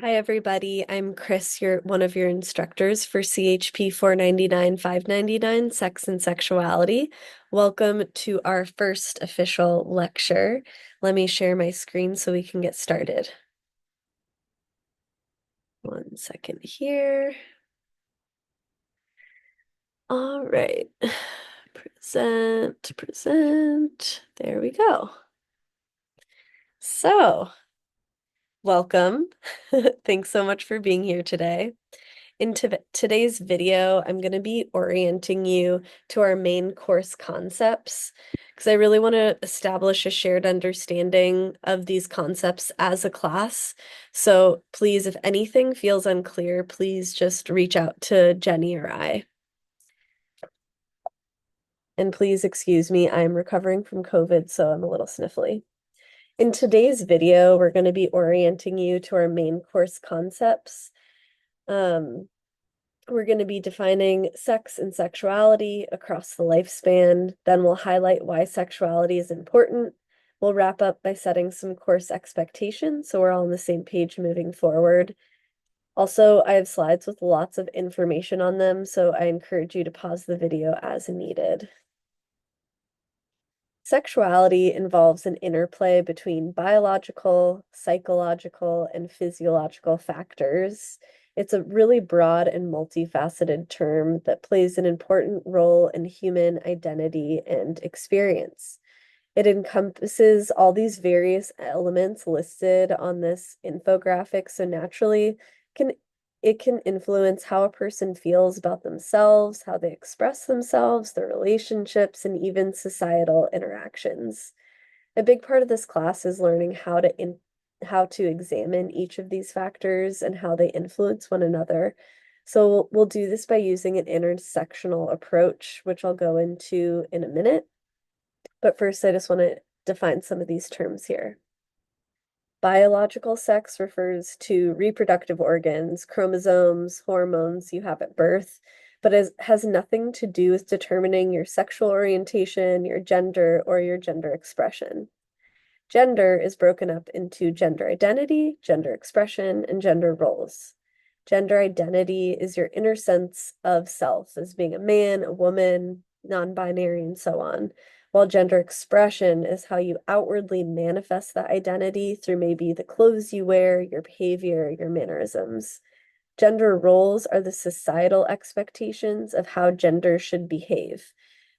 Hi, everybody. I'm Kris, one of your instructors for CHP 499 599 Sex and Sexuality. Welcome to our first official lecture. Let me share my screen so we can get started. One second here. All right. Present. There we go. So, welcome. Thanks so much for being here today. In today's video, I'm going to be orienting you to our main course concepts because I really want to establish a shared understanding of these concepts as a class. So please, if anything feels unclear, please just reach out to Jenny or I. And please excuse me, I'm recovering from COVID, so I'm a little sniffly. In today's video, we're going to be orienting you to our main course concepts. We're going to be defining sex and sexuality across the lifespan. Then we'll highlight why sexuality is important. We'll wrap up by setting some course expectations so we're all on the same page moving forward. Also, I have slides with lots of information on them, so I encourage you to pause the video as needed. Sexuality involves an interplay between biological, psychological, and physiological factors. It's a really broad and multifaceted term that plays an important role in human identity and experience. It encompasses all these various elements listed on this infographic, so naturally can it can influence how a person feels about themselves, how they express themselves, their relationships, and even societal interactions. A big part of this class is learning how to examine each of these factors and how they influence one another. So we'll do this by using an intersectional approach, which I'll go into in a minute. But first, I just want to define some of these terms here. Biological sex refers to reproductive organs, chromosomes, hormones you have at birth, but has nothing to do with determining your sexual orientation, your gender, or your gender expression. Gender is broken up into gender identity, gender expression, and gender roles. Gender identity is your inner sense of self as being a man, a woman, non-binary, and so on, while gender expression is how you outwardly manifest that identity through maybe the clothes you wear, your behavior, your mannerisms. Gender roles are the societal expectations of how gender should behave,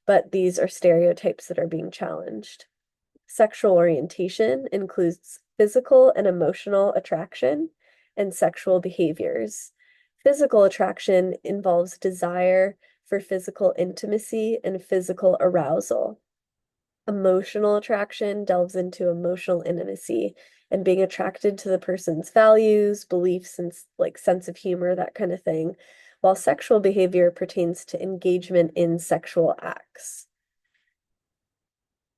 but these are stereotypes that are being challenged. Sexual orientation includes physical and emotional attraction and sexual behaviors. Physical attraction involves desire for physical intimacy and physical arousal. Emotional attraction delves into emotional intimacy and being attracted to the person's values, beliefs, and like sense of humor, that kind of thing, while sexual behavior pertains to engagement in sexual acts.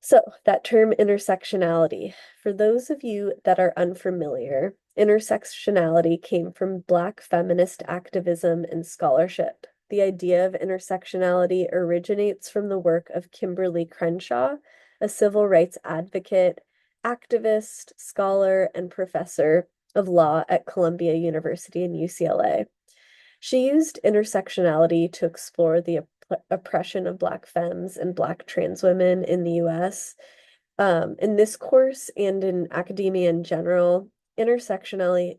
So, that term intersectionality. For those of you that are unfamiliar, intersectionality came from Black feminist activism and scholarship. The idea of intersectionality originates from the work of Kimberly Crenshaw, a civil rights advocate, activist, scholar, and professor of law at Columbia University and UCLA. She used intersectionality to explore the oppression of Black femmes and Black trans women in the US. In this course and in academia in general, intersectionality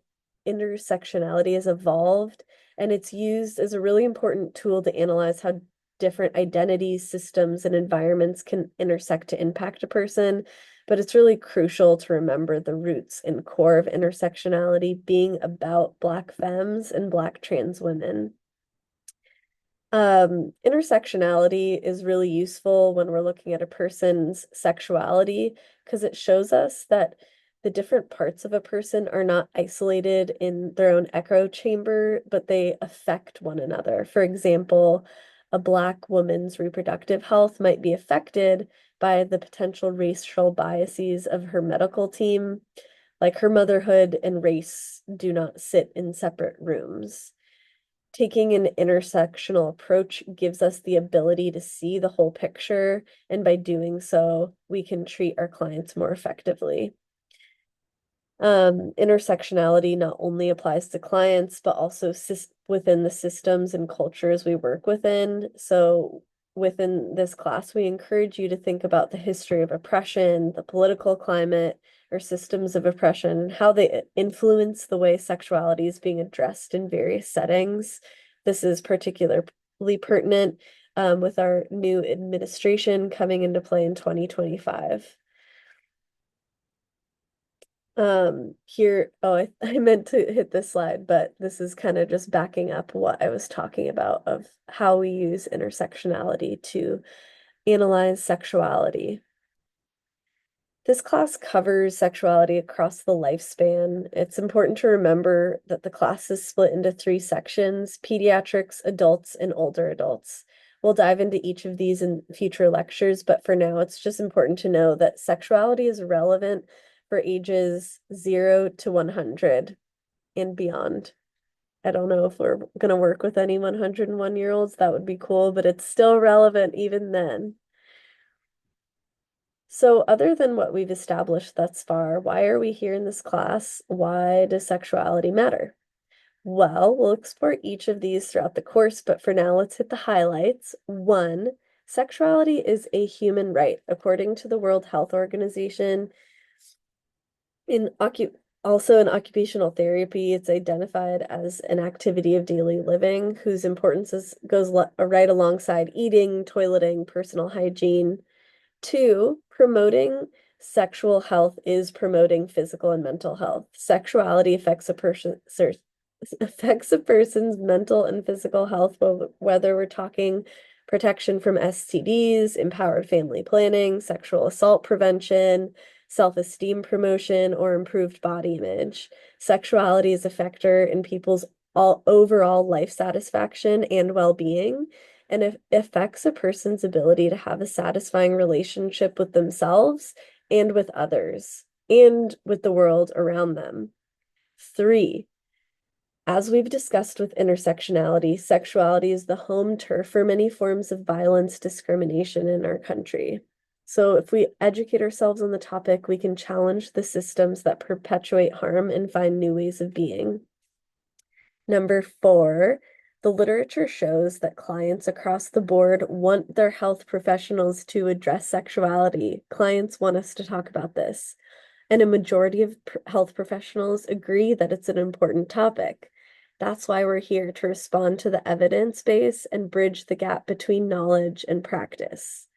has evolved and it's used as a really important tool to analyze how different identities, systems, and environments can intersect to impact a person. But it's really crucial to remember the roots and core of intersectionality being about Black femmes and Black trans women. Intersectionality is really useful when we're looking at a person's sexuality because it shows us that the different parts of a person are not isolated in their own echo chamber, but they affect one another. For example, a Black woman's reproductive health might be affected by the potential racial biases of her medical team, like her motherhood and race do not sit in separate rooms. Taking an intersectional approach gives us the ability to see the whole picture, and by doing so, we can treat our clients more effectively. Intersectionality not only applies to clients, but also within the systems and cultures we work within. So within this class, we encourage you to think about the history of oppression, the political climate, or systems of oppression, and how they influence the way sexuality is being addressed in various settings. This is particularly pertinent with our new administration coming into play in 2025. Here, oh, I meant to hit this slide, but this is kind of just backing up what I was talking about of how we use intersectionality to analyze sexuality. This class covers sexuality across the lifespan. It's important to remember that the class is split into 3 sections: pediatrics, adults, and older adults. We'll dive into each of these in future lectures, but for now, it's just important to know that sexuality is relevant for ages 0 to 100 and beyond. I don't know if we're going to work with any 101-year-olds. That would be cool, but it's still relevant even then. So other than what we've established thus far, why are we here in this class? Why does sexuality matter? Well, we'll explore each of these throughout the course, but for now, let's hit the highlights. 1, sexuality is a human right. According to the World Health Organization, also in occupational therapy, it's identified as an activity of daily living whose importance goes right alongside eating, toileting, personal hygiene. 2, promoting sexual health is promoting physical and mental health. Sexuality affects a person's mental and physical health, whether we're talking protection from STDs, empowered family planning, sexual assault prevention, self-esteem promotion, or improved body image. Sexuality is a factor in people's overall life satisfaction and well-being, and it affects a person's ability to have a satisfying relationship with themselves and with others and with the world around them. 3, as we've discussed with intersectionality, sexuality is the home turf for many forms of violence, discrimination in our country. So if we educate ourselves on the topic, we can challenge the systems that perpetuate harm and find new ways of being. Number 4, the literature shows that clients across the board want their health professionals to address sexuality. Clients want us to talk about this, and a majority of health professionals agree that it's an important topic. That's why we're here, to respond to the evidence base and bridge the gap between knowledge and practice.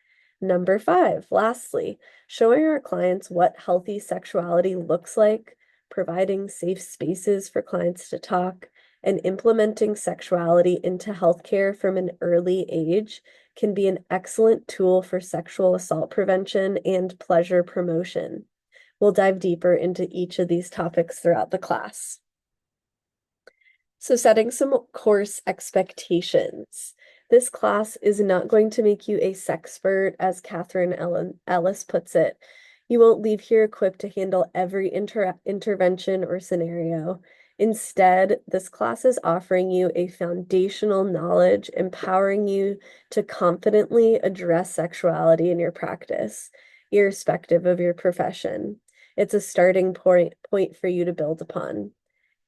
Number 5, lastly, showing our clients what healthy sexuality looks like, providing safe spaces for clients to talk, and implementing sexuality into healthcare from an early age can be an excellent tool for sexual assault prevention and pleasure promotion. We'll dive deeper into each of these topics throughout the class. So setting some course expectations. This class is not going to make you a sexpert, as Catherine Ellis puts it. You won't leave here equipped to handle every intervention or scenario. Instead, this class is offering you a foundational knowledge, empowering you to confidently address sexuality in your practice, irrespective of your profession. It's a starting point for you to build upon.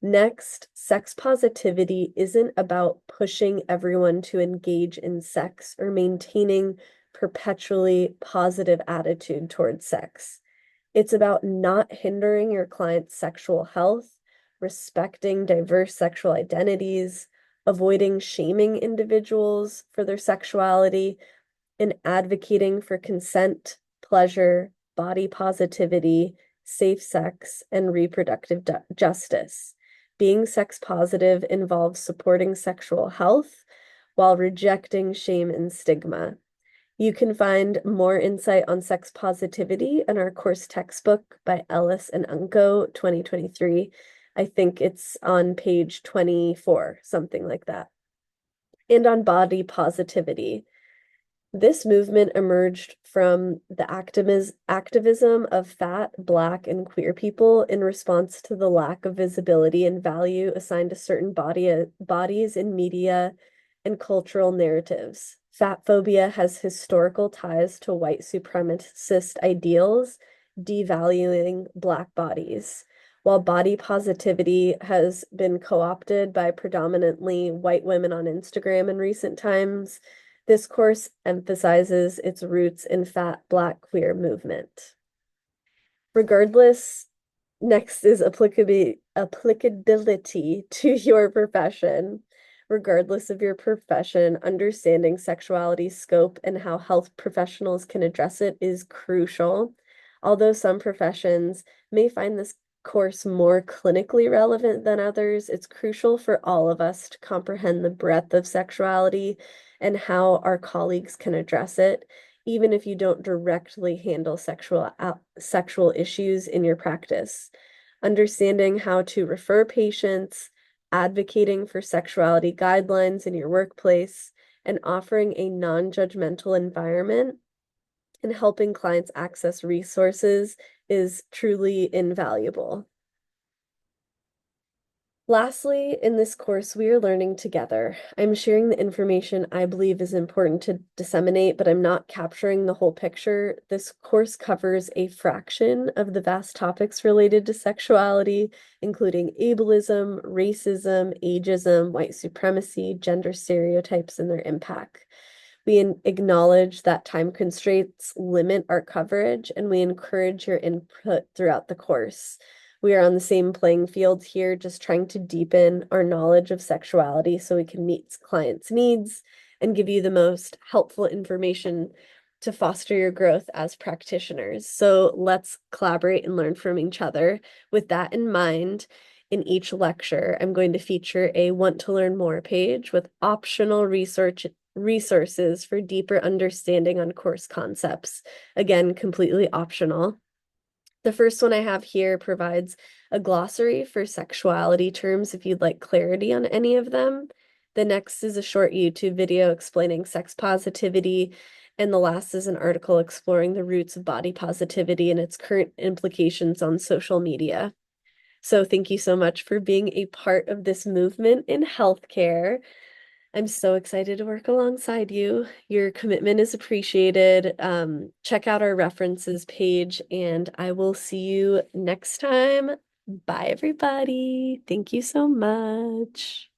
Next, sex positivity isn't about pushing everyone to engage in sex or maintaining perpetually positive attitude towards sex. It's about not hindering your client's sexual health, respecting diverse sexual identities, avoiding shaming individuals for their sexuality, and advocating for consent, pleasure, body positivity, safe sex, and reproductive justice. Being sex positive involves supporting sexual health while rejecting shame and stigma. You can find more insight on sex positivity in our course textbook by Ellis and Unco 2023. I think it's on page 24, something like that. And on body positivity. This movement emerged from the activism of fat, Black, and queer people in response to the lack of visibility and value assigned to certain bodies in media and cultural narratives. Fat phobia has historical ties to white supremacist ideals, devaluing Black bodies. While body positivity has been co-opted by predominantly white women on Instagram in recent times, this course emphasizes its roots in fat Black queer movement. Regardless, next is applicability to your profession. Regardless of your profession, understanding sexuality scope and how health professionals can address it is crucial. Although some professions may find this course more clinically relevant than others, it's crucial for all of us to comprehend the breadth of sexuality and how our colleagues can address it, even if you don't directly handle sexual issues in your practice. Understanding how to refer patients, advocating for sexuality guidelines in your workplace, and offering a non-judgmental environment and helping clients access resources is truly invaluable. Lastly, in this course, we are learning together. I'm sharing the information I believe is important to disseminate, but I'm not capturing the whole picture. This course covers a fraction of the vast topics related to sexuality, including ableism, racism, ageism, white supremacy, gender stereotypes, and their impact. We acknowledge that time constraints limit our coverage, and we encourage your input throughout the course. We are on the same playing field here, just trying to deepen our knowledge of sexuality so we can meet clients' needs and give you the most helpful information to foster your growth as practitioners. So let's collaborate and learn from each other. With that in mind, in each lecture, I'm going to feature a Want to Learn More page with optional resources for deeper understanding on course concepts. Again, completely optional. The first one I have here provides a glossary for sexuality terms if you'd like clarity on any of them. The next is a short YouTube video explaining sex positivity. And the last is an article exploring the roots of body positivity and its current implications on social media. So thank you so much for being a part of this movement in healthcare. I'm so excited to work alongside you. Your commitment is appreciated. Check out our references page, and I will see you next time. Bye, everybody. Thank you so much.